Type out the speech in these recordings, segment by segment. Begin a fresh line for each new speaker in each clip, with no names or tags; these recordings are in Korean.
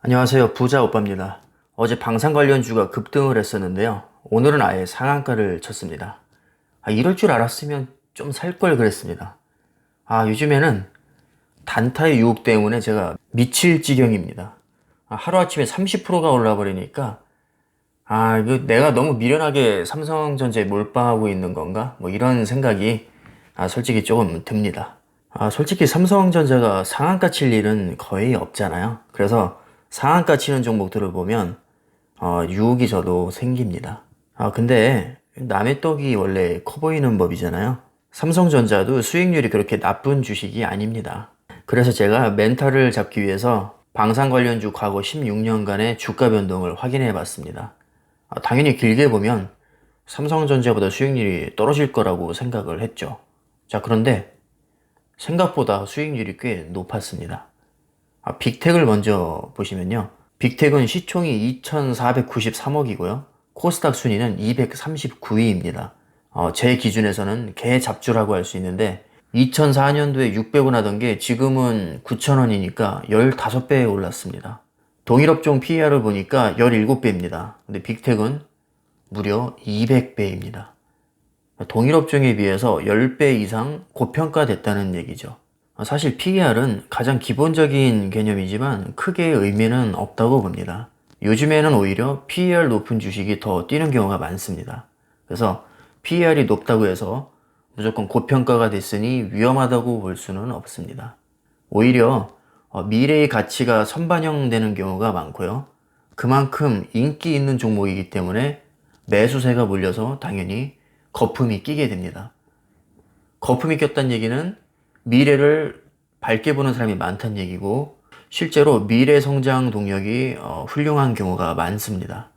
안녕하세요. 부자 오빠입니다. 어제 방산 관련주가 급등을 했었는데요. 오늘은 아예 상한가를 쳤습니다. 이럴 줄 알았으면 좀 살 걸 그랬습니다. 요즘에는 단타의 유혹 때문에 제가 미칠 지경입니다. 하루아침에 30%가 올라 버리니까 이거 내가 너무 미련하게 삼성전자에 몰빵하고 있는 건가? 뭐 이런 생각이 솔직히 조금 듭니다. 솔직히 삼성전자가 상한가 칠 일은 거의 없잖아요. 그래서 상한가 치는 종목들을 보면 유혹이 저도 생깁니다. 근데 남의 떡이 원래 커 보이는 법이잖아요. 삼성전자도 수익률이 그렇게 나쁜 주식이 아닙니다. 그래서 제가 멘탈을 잡기 위해서 방산 관련주 과거 16년간의 주가 변동을 확인해 봤습니다. 당연히 길게 보면 삼성전자보다 수익률이 떨어질 거라고 생각을 했죠. 자, 그런데 생각보다 수익률이 꽤 높았습니다. 빅텍을 먼저 보시면요. 빅텍은 시총이 2,493억이고요. 코스닥 순위는 239위입니다. 제 기준에서는 개잡주라고 할 수 있는데 2004년도에 600원 하던 게 지금은 9,000원이니까 15배 올랐습니다. 동일업종 PER을 보니까 17배입니다. 근데 빅텍은 무려 200배입니다. 동일업종에 비해서 10배 이상 고평가됐다는 얘기죠. 사실 PER은 가장 기본적인 개념이지만 크게 의미는 없다고 봅니다. 요즘에는 오히려 PER 높은 주식이 더 뛰는 경우가 많습니다. 그래서 PER이 높다고 해서 무조건 고평가가 됐으니 위험하다고 볼 수는 없습니다. 오히려 미래의 가치가 선반영되는 경우가 많고요. 그만큼 인기 있는 종목이기 때문에 매수세가 몰려서 당연히 거품이 끼게 됩니다. 거품이 꼈다는 얘기는 미래를 밝게 보는 사람이 많다는 얘기고 실제로 미래 성장 동력이 훌륭한 경우가 많습니다.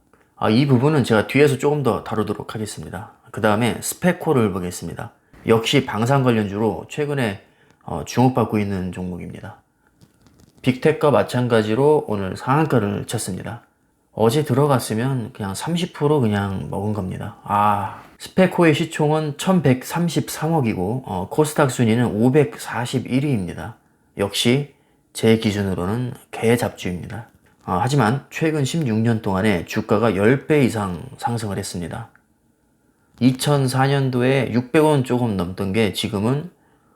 이 부분은 제가 뒤에서 조금 더 다루도록 하겠습니다. 그 다음에 스페코를 보겠습니다. 역시 방산 관련주로 최근에 주목받고 있는 종목입니다. 빅텍과 마찬가지로 오늘 상한가를 쳤습니다. 어제 들어갔으면 그냥 30% 그냥 먹은 겁니다. 스페코의 시총은 1133억이고 코스닥 순위는 541위입니다. 역시 제 기준으로는 개잡주입니다. 하지만 최근 16년 동안에 주가가 10배 이상 상승을 했습니다. 2004년도에 600원 조금 넘던 게 지금은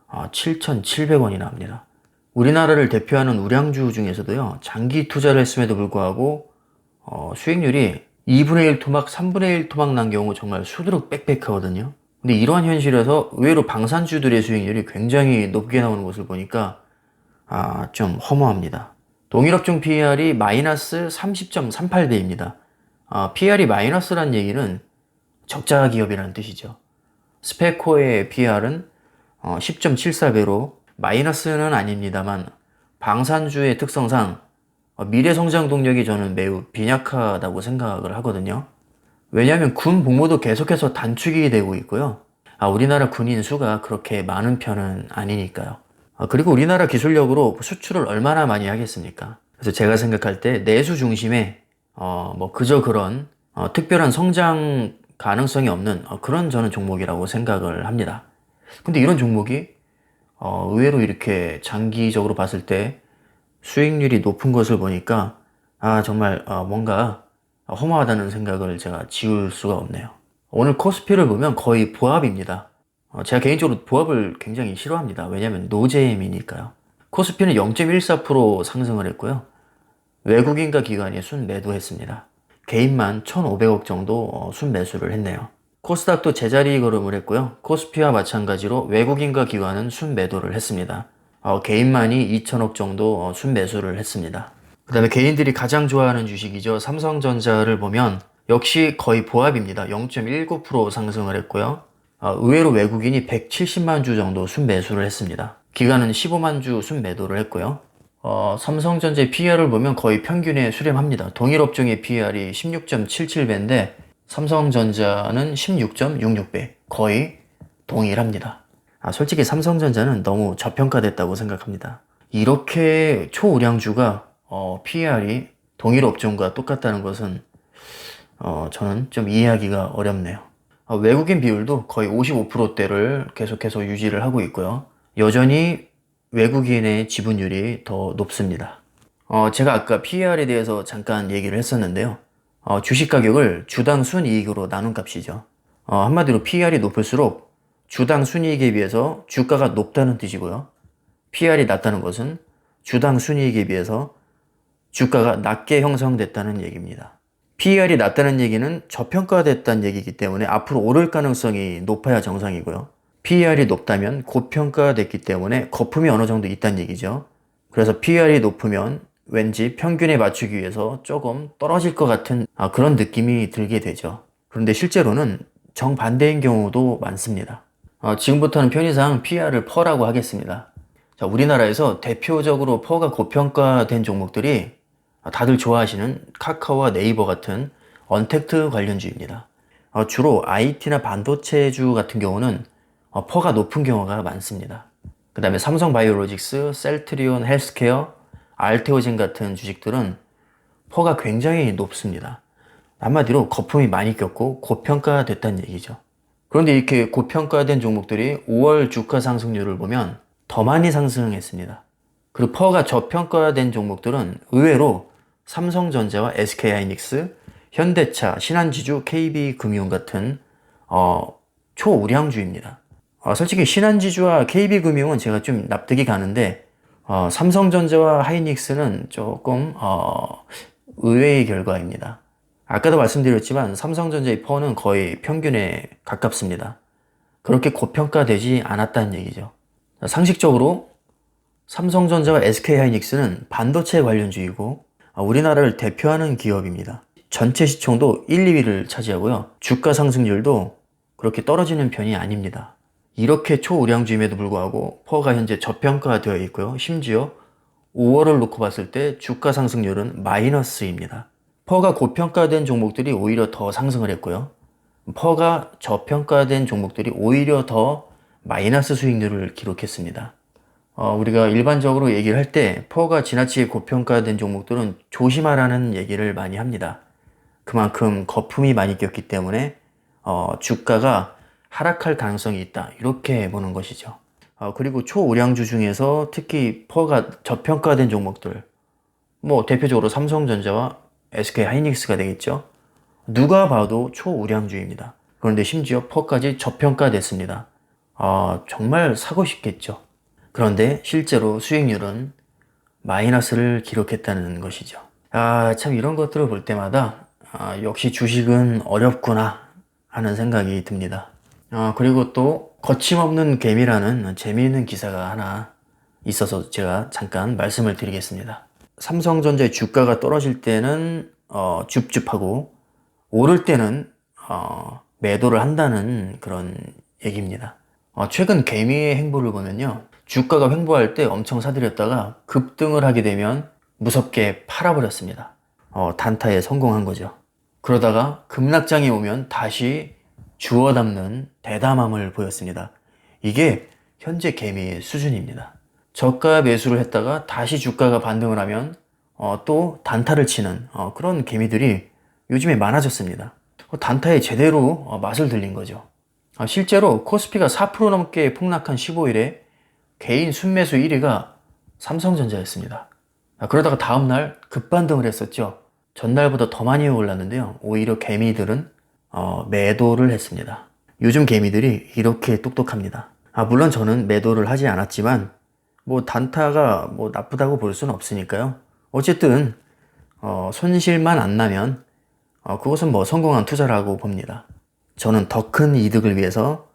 7,700원이나 합니다. 우리나라를 대표하는 우량주 중에서도요, 장기 투자를 했음에도 불구하고 수익률이 2분의 1 토막, 3분의 1 토막 난 경우 정말 수두룩 빽빽하거든요. 근데 이러한 현실에서 의외로 방산주들의 수익률이 굉장히 높게 나오는 것을 보니까 좀 허무합니다. 동일업종 PER이 마이너스 30.38배입니다. PER이 마이너스란 얘기는 적자 기업이라는 뜻이죠. 스페코의 PER은 10.74배로 마이너스는 아닙니다만 방산주의 특성상 미래 성장 동력이 저는 매우 빈약하다고 생각을 하거든요. 왜냐하면 군 복무도 계속해서 단축이 되고 있고요. 우리나라 군인 수가 그렇게 많은 편은 아니니까요. 그리고 우리나라 기술력으로 수출을 얼마나 많이 하겠습니까? 그래서 제가 생각할 때 내수 중심의 그저 그런 특별한 성장 가능성이 없는 그런 저는 종목이라고 생각을 합니다. 근데 이런 종목이 의외로 이렇게 장기적으로 봤을 때 수익률이 높은 것을 보니까 정말 뭔가 허무하다는 생각을 제가 지울 수가 없네요. 오늘 코스피를 보면 거의 보합입니다. 제가 개인적으로 보합을 굉장히 싫어합니다. 왜냐하면 노잼이니까요. 코스피는 0.14% 상승을 했고요. 외국인과 기관이 순매도했습니다. 개인만 1,500억 정도 순매수를 했네요. 코스닥도 제자리 걸음을 했고요. 코스피와 마찬가지로 외국인과 기관은 순매도를 했습니다. 개인만이 2천억 정도 순매수를 했습니다. 그 다음에 개인들이 가장 좋아하는 주식이죠. 삼성전자를 보면 역시 거의 보합입니다. 0.19% 상승을 했고요. 의외로 외국인이 170만 주 정도 순매수를 했습니다. 기관은 15만 주 순매도를 했고요. 삼성전자의 PER을 보면 거의 평균에 수렴합니다. 동일업종의 PER이 16.77배인데 삼성전자는 16.66배. 거의 동일합니다. 솔직히 삼성전자는 너무 저평가됐다고 생각합니다. 이렇게 초우량주가 PER이 동일 업종과 똑같다는 것은 저는 좀 이해하기가 어렵네요. 외국인 비율도 거의 55%대를 계속해서 유지를 하고 있고요. 여전히 외국인의 지분율이 더 높습니다. 제가 아까 PER에 대해서 잠깐 얘기를 했었는데요. 주식 가격을 주당 순이익으로 나눈 값이죠. 한마디로 PER이 높을수록 주당 순이익에 비해서 주가가 높다는 뜻이고요. PER이 낮다는 것은 주당 순이익에 비해서 주가가 낮게 형성됐다는 얘기입니다. PER이 낮다는 얘기는 저평가됐다는 얘기이기 때문에 앞으로 오를 가능성이 높아야 정상이고요. PER이 높다면 고평가됐기 때문에 거품이 어느 정도 있다는 얘기죠. 그래서 PER이 높으면 왠지 평균에 맞추기 위해서 조금 떨어질 것 같은 그런 느낌이 들게 되죠. 그런데 실제로는 정반대인 경우도 많습니다. 지금부터는 편의상 PER을 퍼라고 하겠습니다. 자, 우리나라에서 대표적으로 퍼가 고평가된 종목들이 다들 좋아하시는 카카오와 네이버 같은 언택트 관련주입니다. 주로 IT나 반도체주 같은 경우는 퍼가 높은 경우가 많습니다. 그 다음에 삼성바이오로직스, 셀트리온 헬스케어, 알테오젠 같은 주식들은 퍼가 굉장히 높습니다. 한마디로 거품이 많이 꼈고 고평가됐다는 얘기죠. 그런데 이렇게 고평가된 종목들이 5월 주가 상승률을 보면 더 많이 상승했습니다. 그리고 퍼가 저평가된 종목들은 의외로 삼성전자와 SK하이닉스, 현대차, 신한지주, KB금융 같은 초우량주입니다. 솔직히 신한지주와 KB금융은 제가 좀 납득이 가는데 삼성전자와 하이닉스는 조금 의외의 결과입니다. 아까도 말씀드렸지만 삼성전자의 퍼는 거의 평균에 가깝습니다. 그렇게 고평가되지 않았다는 얘기죠. 상식적으로 삼성전자와 SK하이닉스는 반도체 관련주이고 우리나라를 대표하는 기업입니다. 전체 시총도 1, 2위를 차지하고요. 주가 상승률도 그렇게 떨어지는 편이 아닙니다. 이렇게 초우량주임에도 불구하고 퍼가 현재 저평가되어 있고요. 심지어 5월을 놓고 봤을 때 주가 상승률은 마이너스입니다. 퍼가 고평가된 종목들이 오히려 더 상승을 했고요. 퍼가 저평가된 종목들이 오히려 더 마이너스 수익률을 기록했습니다. 우리가 일반적으로 얘기를 할 때 퍼가 지나치게 고평가된 종목들은 조심하라는 얘기를 많이 합니다. 그만큼 거품이 많이 꼈기 때문에 주가가 하락할 가능성이 있다, 이렇게 보는 것이죠. 그리고 초우량주 중에서 특히 퍼가 저평가된 종목들, 대표적으로 삼성전자와 SK하이닉스가 되겠죠. 누가 봐도 초우량주입니다. 그런데 심지어 퍼까지 저평가됐습니다. 정말 사고 싶겠죠. 그런데 실제로 수익률은 마이너스를 기록했다는 것이죠. 참 이런 것들을 볼 때마다 역시 주식은 어렵구나 하는 생각이 듭니다. 그리고 또 거침없는 개미라는 재미있는 기사가 하나 있어서 제가 잠깐 말씀을 드리겠습니다. 삼성전자의 주가가 떨어질 때는 줍줍하고 오를 때는 매도를 한다는 그런 얘기입니다. 최근 개미의 행보를 보면요, 주가가 횡보할 때 엄청 사들였다가 급등을 하게 되면 무섭게 팔아버렸습니다. 단타에 성공한 거죠. 그러다가 급락장이 오면 다시 주워 담는 대담함을 보였습니다. 이게 현재 개미의 수준입니다. 저가 매수를 했다가 다시 주가가 반등을 하면 또 단타를 치는 그런 개미들이 요즘에 많아졌습니다. 단타에 제대로 맛을 들린 거죠. 실제로 코스피가 4% 넘게 폭락한 15일에 개인 순매수 1위가 삼성전자였습니다. 그러다가 다음날 급반등을 했었죠. 전날보다 더 많이 올랐는데요. 오히려 개미들은 매도를 했습니다. 요즘 개미들이 이렇게 똑똑합니다. 물론 저는 매도를 하지 않았지만 단타가 나쁘다고 볼 수는 없으니까요. 어쨌든 손실만 안 나면 그것은 성공한 투자라고 봅니다. 저는 더 큰 이득을 위해서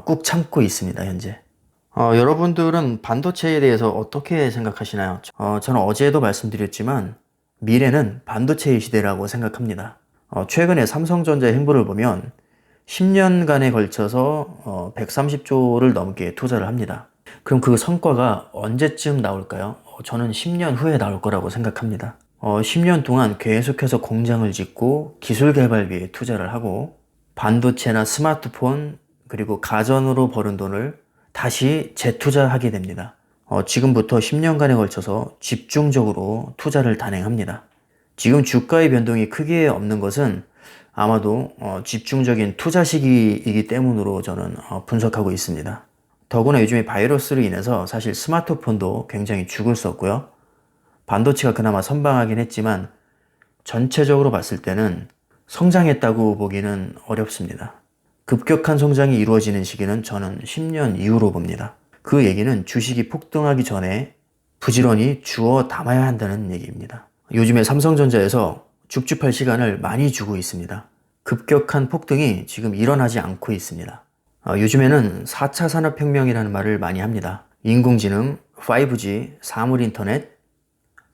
꾹 참고 있습니다, 현재. 여러분들은 반도체에 대해서 어떻게 생각하시나요? 저는 어제도 말씀드렸지만 미래는 반도체의 시대라고 생각합니다. 최근에 삼성전자의 행보를 보면 10년간에 걸쳐서 130조를 넘게 투자를 합니다. 그럼 그 성과가 언제쯤 나올까요? 저는 10년 후에 나올 거라고 생각합니다. 10년 동안 계속해서 공장을 짓고 기술 개발비에 투자를 하고 반도체나 스마트폰 그리고 가전으로 버는 돈을 다시 재투자하게 됩니다. 지금부터 10년간에 걸쳐서 집중적으로 투자를 단행합니다. 지금 주가의 변동이 크게 없는 것은 아마도 집중적인 투자 시기이기 때문으로 저는 분석하고 있습니다. 더구나 요즘에 바이러스로 인해서 사실 스마트폰도 굉장히 죽을 수 없고요. 반도체가 그나마 선방하긴 했지만 전체적으로 봤을 때는 성장했다고 보기는 어렵습니다. 급격한 성장이 이루어지는 시기는 저는 10년 이후로 봅니다. 그 얘기는 주식이 폭등하기 전에 부지런히 주워 담아야 한다는 얘기입니다. 요즘에 삼성전자에서 줍줍할 시간을 많이 주고 있습니다. 급격한 폭등이 지금 일어나지 않고 있습니다. 요즘에는 4차 산업혁명이라는 말을 많이 합니다. 인공지능, 5G, 사물인터넷,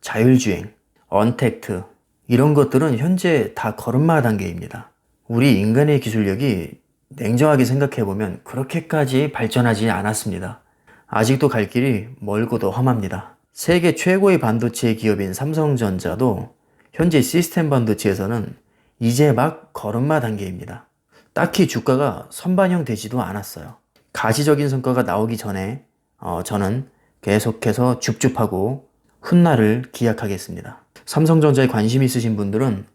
자율주행, 언택트 이런 것들은 현재 다 걸음마 단계입니다. 우리 인간의 기술력이 냉정하게 생각해보면 그렇게까지 발전하지 않았습니다. 아직도 갈 길이 멀고도 험합니다. 세계 최고의 반도체 기업인 삼성전자도 현재 시스템 반도체에서는 이제 막 걸음마 단계입니다. 딱히 주가가 선반영 되지도 않았어요. 가시적인 성과가 나오기 전에 저는 계속해서 줍줍하고 훗날을 기약하겠습니다. 삼성전자에 관심 있으신 분들은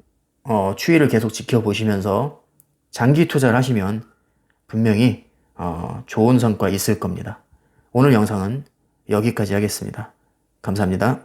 추이를 계속 지켜보시면서 장기 투자를 하시면 분명히 좋은 성과 있을 겁니다. 오늘 영상은 여기까지 하겠습니다. 감사합니다.